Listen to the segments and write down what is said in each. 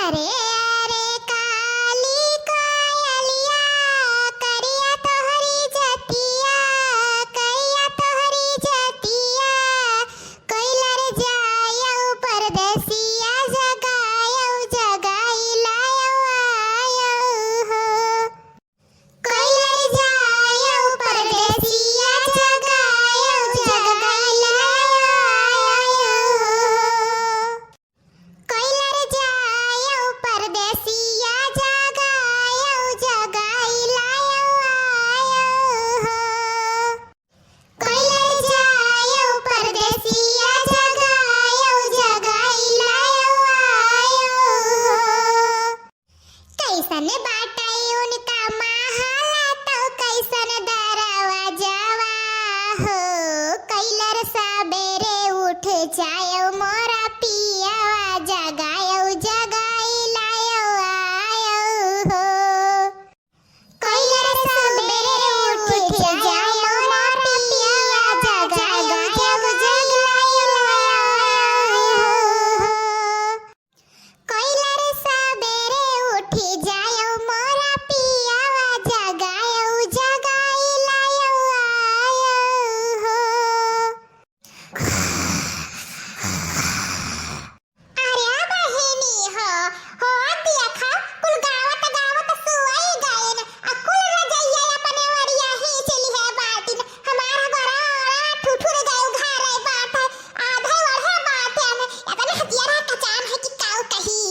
अरे अरे काली कोयलिया करिया तोहरी जतिया कोइलर जायौ परदेसिया जगायौ जगाइलायौ आयौ हो कोइलर जायौ परदेसिया जगायौ जगाइलायौ आयौ कोइलर जायौ परदेसिया जगायौ जगाइलायौ आयौ हो कोइलर जायौ परदेसिया जगायौ जगाइलायौ आयौ हो कैसन बाटै उनका माहाला तो कैसन दरवाजावा हो कैलर सबेरे उठ जायौ मोरा पियावा जगायौ जगाइलायौ आयौ हो कैलर सबेरे उठ जायौ मोरा पियावा जगायौ जगाइलायौ आयौ हो कोइलर सबेरे उठी जायौ मोरा पियावा जगायौ जगाइलायौ आयौ हो अरे बहिनी हो देखा कुल गावत गावत सुई गएन कुल रजैया अपने वरिया ही चली है बाटिन हमारा बड़ा ठुठुर गयो घर है बात है आधा वढ़े बात है अपन हथियारा का चाम है कि काऊ कही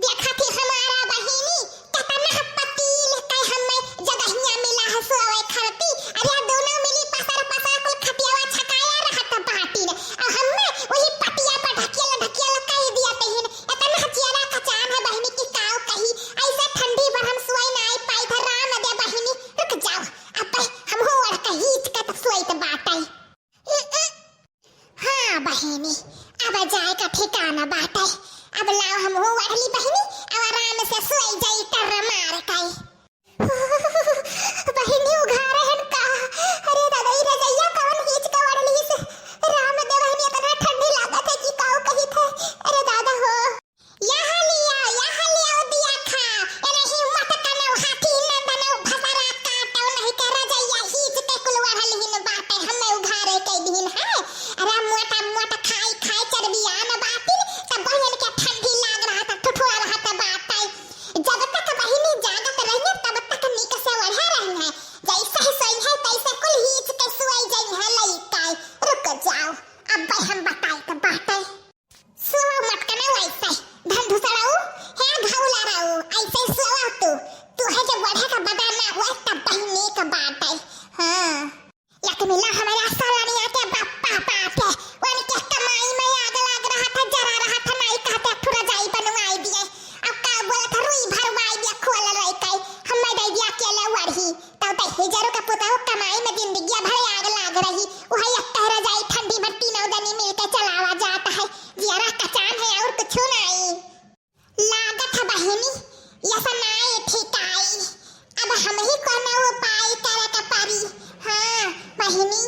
देखा थी हमारा बहिनी कतना पति लेते हमें जगहिया मिला है सोवे खरती अरे दोनों मिली पसर पसर कुल खटियावा छकाया रहत बाटिन और हमने वही पटिया पर ढकेला कह दिया तहिन इतना हथियारा का चाम है बहिनी की काऊ कही ऐसे ठंडी पर हम सोई ना आई पाई था राम दे बहिनी रुक जाओ अब हम हो और कहीच का तो सोई तो बाटै हाँ बहिनी अब जाए का ठिकाना बाटै अब लाओ हम हो वाली बहिनी अब आराम से सोई जाई तर मार काई बहिनी उघारे हन का अरे दादा ई रजैया कौन हिच का वाली से राम दे बहिनी इतना ठंडी लागत है कि काऊ कही थे अरे दादा हो यहाँ लिया दिया खा अरे हिम्मत कनो हाथी नंदनो भसरा काटो नहीं कर रजैया हिच के कुलवा हलिन बाटे हमें उघारे के दिन है अरे मोटा मोटा खाई चर्बिया न बातिन तब बहन के ठंडी लाग रहा था ठुठुआ रहा था बाटे जब तक बहिनी जागत रही तब तक निक से वढ़ा रही है जैसे ही सोई है तैसे कुल हिच के सोई जाई है लइकाई रुक जाओ अब हम बताई तो बाटे सोवा मत कने वैसे धंधु सड़ाऊ है घाउला राऊ ऐसे सोवा तू है जो बढ़े का बदाना हुआ तब बहिनी का बाटे हां लेकिन मिला हमारे सालानी आते बापा पापे वन के कमाई में आग लग रहा था जरा रहा था नहीं कहते ठुरा जाई बनवाई दिए अब का बोला था रुई भरवाई दिया खोल रही कई हमें दे दिया अकेले वरही तब तक हिजारो का पुता कमाई में जिंदगी भर आग लग रही वही अत्तर जाई ठंडी भट्टी नौदनी मिलके चलावा जाता है जरा कचान है और कुछ नहीं लागत है बहिनी ऐसा नहीं ठिकाई अब हम ही कोनो उपाय करे के परी हां बहिनी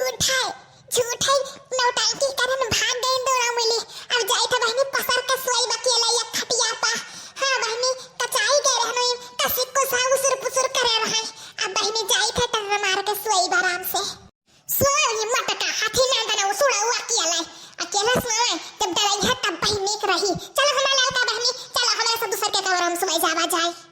झूठे नौटंकी करन भाग गई दोनों मिली। अब जाई था बहनी पसर के सोई बकेला या खटिया पा। हां बहनी कचाई गए रहनो कसी को सा उसुर पुसुर करे रहे। अब बहनी जाई था टर मार गेलस ना तब डराई है तब बहिनी नीक रही। चलो हमार लड़का बहनी, चलो हमारे सब दूसर के कवर हम सुबह जावा जाए।